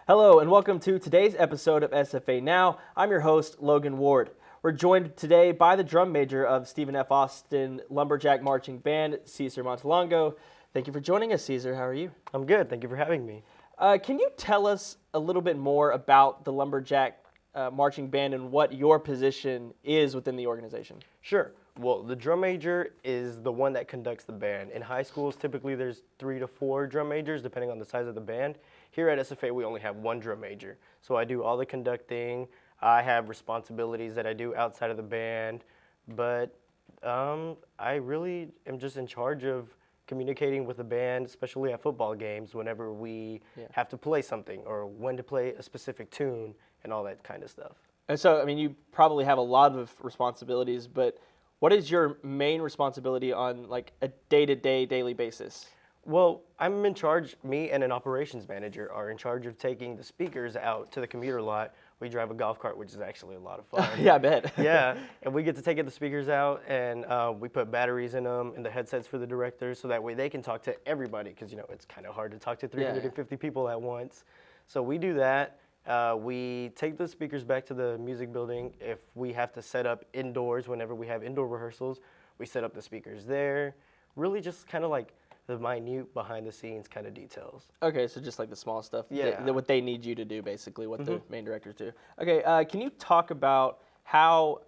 Hello and welcome to today's episode of SFA Now. I'm your host, Logan Ward. We're joined today by the drum major of Stephen F. Austin Lumberjack Marching Band, Cesar Montalongo. Thank you for joining us, Cesar. How are you? I'm good. Thank you for having me. Can you tell us a little bit more about the Lumberjack Marching Band and what your position is within the organization? Sure. Well, the drum major is the one that conducts the band. In high schools, typically there's 3 to 4 drum majors, depending on the size of the band. Here at SFA, we only have one drum major. So I do all the conducting. I have responsibilities that I do outside of the band. But I really am just in charge of communicating with the band, especially at football games, whenever we have to play something or when to play a specific tune and all that kind of stuff. And so, you probably have a lot of responsibilities, but what is your main responsibility on like a day-to-day, daily basis? Well, I'm in charge, me and an operations manager are in charge of taking the speakers out to the commuter lot. We drive a golf cart, which is actually a lot of fun. Yeah, I bet. Yeah, and we get to take the speakers out and we put batteries in them and the headsets for the directors so that way they can talk to everybody because, it's kind of hard to talk to 350 people at once. So we do that. We take the speakers back to the music building. If we have to set up indoors, whenever we have indoor rehearsals, we set up the speakers there. Really just kind of like the minute behind the scenes kind of details. Okay, so just like the small stuff, what they need you to do, basically, what the main directors do. Okay, can you talk about how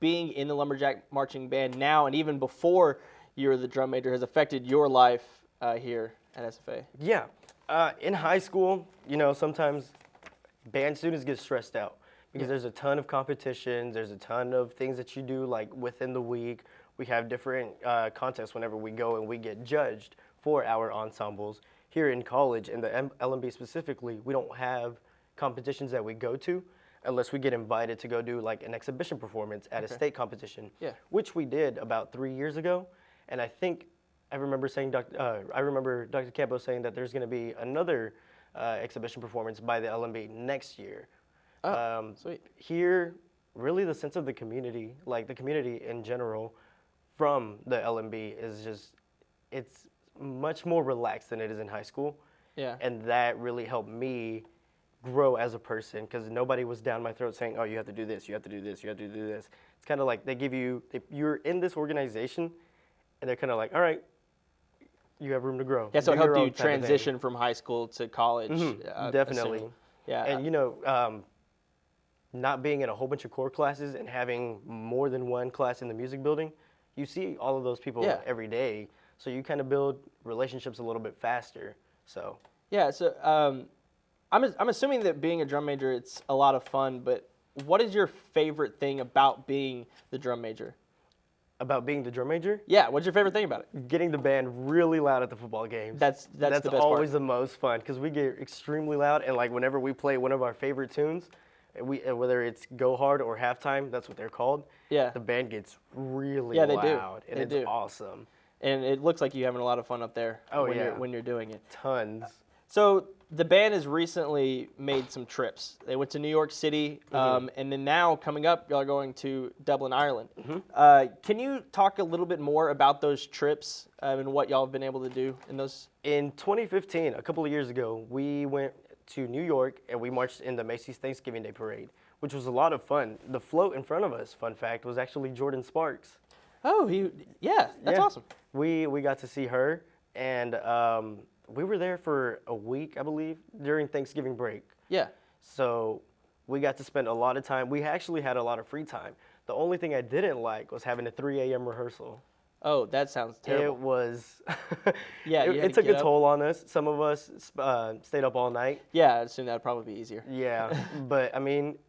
being in the Lumberjack Marching Band now and even before you were the drum major has affected your life here at SFA? Yeah, in high school, sometimes band students get stressed out because there's a ton of competitions, there's a ton of things that you do like within the week. We have different contests whenever we go and we get judged for our ensembles. Here in college, in the LMB specifically, we don't have competitions that we go to unless we get invited to go do like an exhibition performance at a state competition, which we did about 3 years ago. And I remember Dr. Campo saying that there's going to be another exhibition performance by the LMB next year. Oh, sweet. Here, really the sense of the community, like the community in general, from the LMB is just, it's much more relaxed than it is in high school. Yeah. And that really helped me grow as a person because nobody was down my throat saying, oh, you have to do this, you have to do this, you have to do this. It's kind of like you're in this organization and they're kind of like, all right, you have room to grow. Yeah, so it helped you transition from high school to college. Definitely. Assuming. Yeah. And not being in a whole bunch of core classes and having more than one class in the music building, you see all of those people every day, so you kind of build relationships a little bit faster. So yeah, so I'm assuming that being a drum major, it's a lot of fun. But what is your favorite thing about being the drum major? About being the drum major? Yeah, what's your favorite thing about it? Getting the band really loud at the football games. That's the best always part. the most fun because we get extremely loud, and like whenever we play one of our favorite tunes, whether it's Go Hard or Halftime, that's what they're called. Yeah. The band gets really they loud, do. and it's awesome. And it looks like you're having a lot of fun up there when you're doing it. Tons. So the band has recently made some trips. They went to New York City, and then now coming up, y'all are going to Dublin, Ireland. Can you talk a little bit more about those trips and what y'all have been able to do in those? In 2015, a couple of years ago, we went to New York and we marched in the Macy's Thanksgiving Day Parade, which was a lot of fun. The float in front of us, fun fact, was actually Jordan Sparks. Oh, that's awesome. We got to see her, and we were there for a week, I believe, during Thanksgiving break. Yeah. So we got to spend a lot of time. We actually had a lot of free time. The only thing I didn't like was having a 3 a.m. rehearsal. Oh, that sounds terrible. It was, it took a toll on us. Some of us stayed up all night. Yeah, I assume that would probably be easier. Yeah, but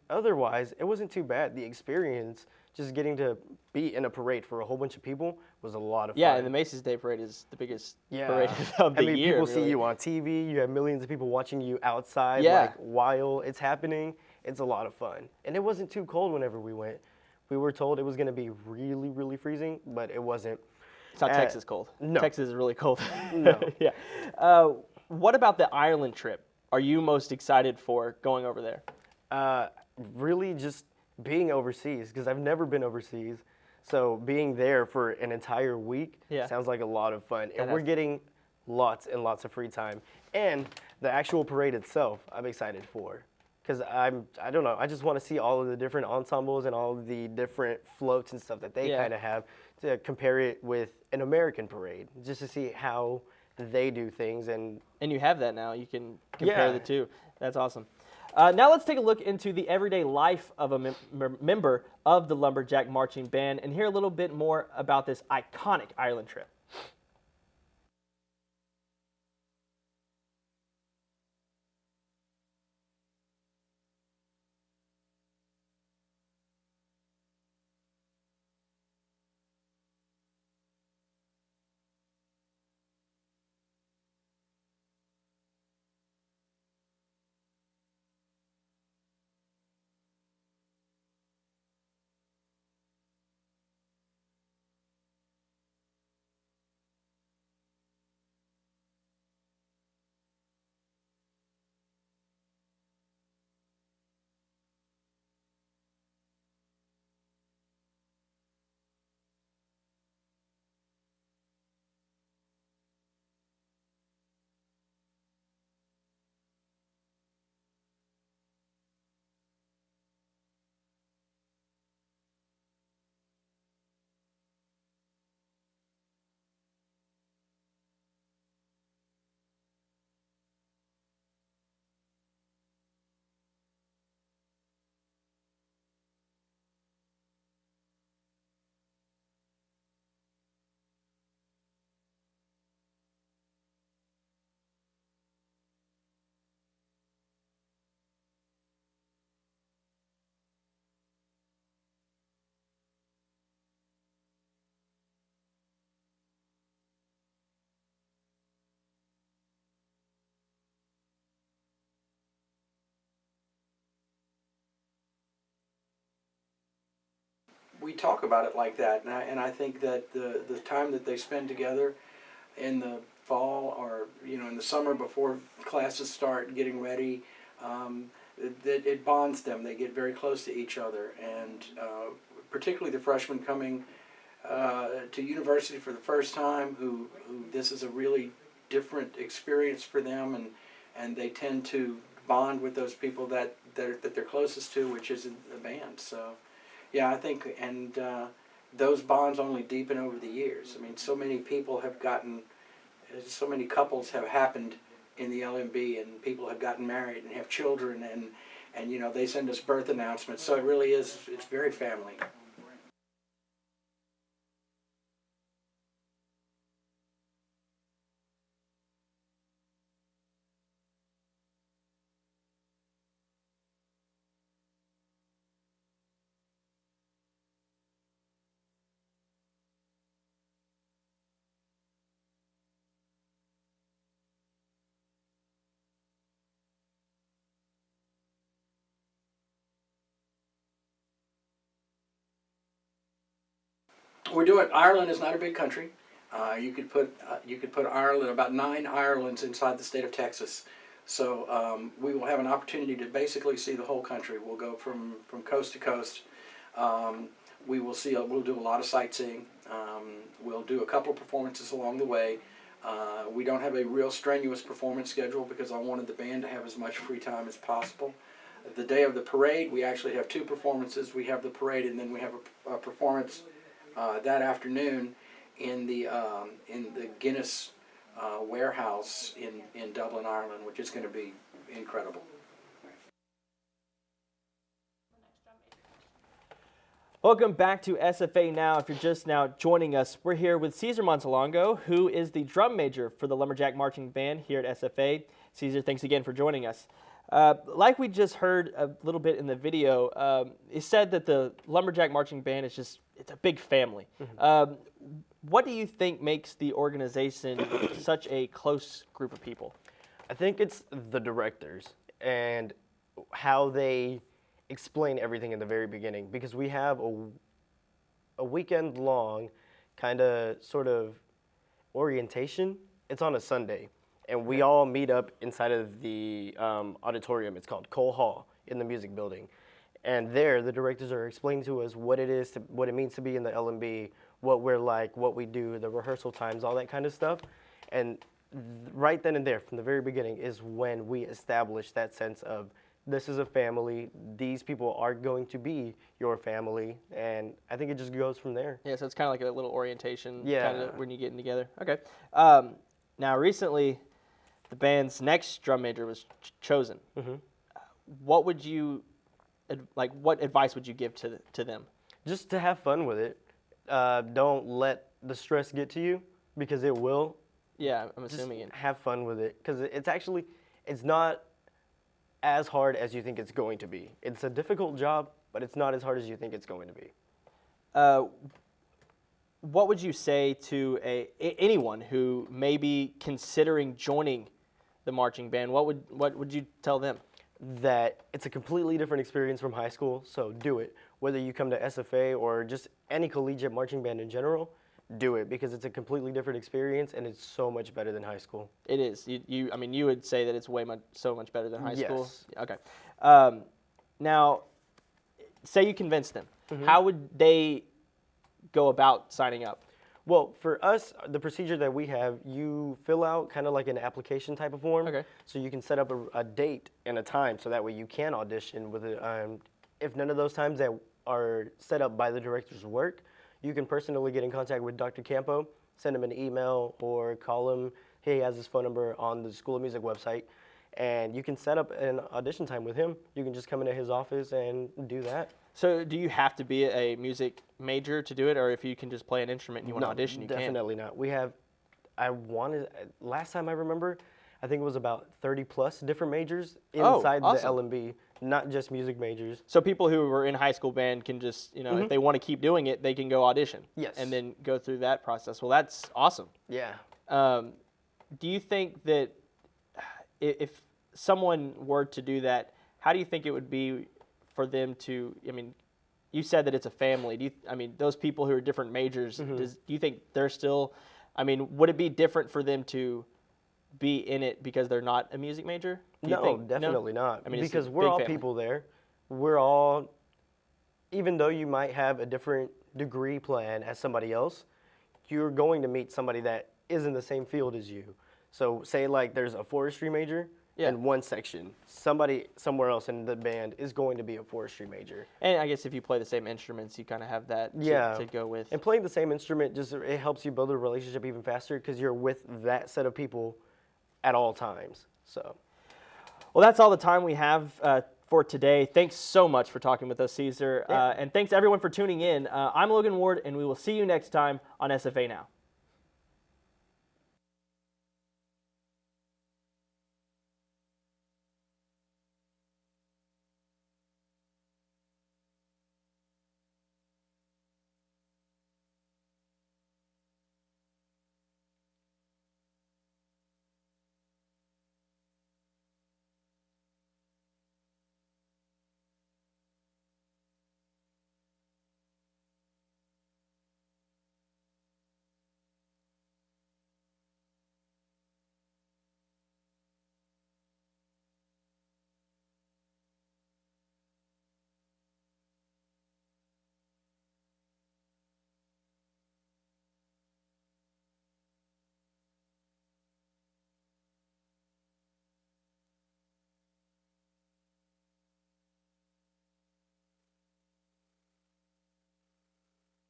otherwise, it wasn't too bad. The experience, just getting to be in a parade for a whole bunch of people was a lot of fun. Yeah, and the Macy's Day Parade is the biggest parade of the year. People see you on TV. You have millions of people watching you outside while it's happening. It's a lot of fun. And it wasn't too cold whenever we went. We were told it was going to be really, really freezing, but it wasn't. It's not Texas cold. No. Texas is really cold. No. Yeah. What about the Ireland trip are you most excited for going over there? Really just being overseas, because I've never been overseas. So being there for an entire week sounds like a lot of fun. And we're getting lots and lots of free time. And the actual parade itself, I'm excited for. Because I don't know, I just want to see all of the different ensembles and all of the different floats and stuff that they kind of have to compare it with an American parade, just to see how they do things. And you have that now. You can compare the two. That's awesome. Now let's take a look into the everyday life of a member of the Lumberjack Marching Band and hear a little bit more about this iconic Ireland trip. we talk about it like that, and I think that the time that they spend together in the fall or in the summer before classes start getting ready, it bonds them. They get very close to each other, and particularly the freshmen coming to university for the first time, who this is a really different experience for them, and they tend to bond with those people that they're closest to, which is the band. So, yeah, I think, and those bonds only deepen over the years. I mean, so many people have gotten, so many couples have happened in the LMB, and people have gotten married and have children, and they send us birth announcements. So it really is, it's very family. We're doing. Ireland is not a big country. You could put Ireland, about 9 Irelands inside the state of Texas. So we will have an opportunity to basically see the whole country. We'll go from coast to coast. We will see. We'll do a lot of sightseeing. We'll do a couple of performances along the way. We don't have a real strenuous performance schedule because I wanted the band to have as much free time as possible. The day of the parade, we actually have two performances. We have the parade, and then we have a performance that afternoon in the Guinness warehouse in Dublin, Ireland, which is going to be incredible. Welcome back to SFA Now. If you're just now joining us, we're here with Cesar Montalongo, who is the drum major for the Lumberjack Marching Band here at SFA. Cesar, thanks again for joining us. Like we just heard a little bit in the video, it said that the Lumberjack Marching Band it's a big family. Mm-hmm. What do you think makes the organization such a close group of people? I think it's the directors and how they explain everything in the very beginning, because we have a weekend long kind of sort of orientation. It's on a Sunday, and we all meet up inside of the auditorium. It's called Cole Hall in the music building, and there the directors are explaining to us what it means to be in the LMB, what we're like, what we do, the rehearsal times, all that kind of stuff. And right then and there, from the very beginning, is when we establish that sense of this is a family. These people are going to be your family, and I think it just goes from there. Yeah, so it's kind of like a little orientation Yeah. kind of when you're getting together. Okay. Now, recently, the band's next drum major was chosen. Mm-hmm. What would you, what advice would you give to them? Just to have fun with it. Don't let the stress get to you, because it will. Yeah, I'm Just assuming it. have fun with it, because it's not as hard as you think it's going to be. It's a difficult job, but it's not as hard as you think it's going to be. What would you say to anyone who may be considering joining the marching band? What would you tell them? That it's a completely different experience from high school, so do it. Whether you come to SFA or just any collegiate marching band in general, do it, because it's a completely different experience and it's so much better than high school. It is. I mean, you would say that it's so much better than high school? Yes. Okay. Now, say you convince them. Mm-hmm. How would they go about signing up? Well, for us, the procedure that we have, you fill out kind of like an application type of form. Okay. So you can set up a date and a time, so that way you can audition with it. If none of those times that are set up by the director's work, you can personally get in contact with Dr. Campo, send him an email or call him. He has his phone number on the School of Music website, and you can set up an audition time with him. You can just come into his office and do that. So do you have to be a music major to do it, or if you can just play an instrument and you want to audition, you definitely not. We have, last time I remember, I think it was about 30 plus different majors inside awesome. the LMB, not just music majors. So people who were in high school band can just, if they want to keep doing it, they can go audition. Yes. And then go through that process. Well, that's awesome. Yeah. Do you think that if someone were to do that, how do you think it would be for them to, you said that it's a family. Those people who are different majors, do you think they're still, would it be different for them to be in it because they're not a music major? No, definitely not. Because we're all family. people there. We're all, even though you might have a different degree plan as somebody else, you're going to meet somebody that is in the same field as you. So say like there's a forestry major in one section. Somebody somewhere else in the band is going to be a forestry major. And I guess if you play the same instruments, you kind of have that to go with. And playing the same instrument, it helps you build a relationship even faster, because you're with that set of people at all times. So, well, that's all the time we have for today. Thanks so much for talking with us, Caesar. And thanks everyone for tuning in. I'm Logan Ward, and we will see you next time on SFA Now.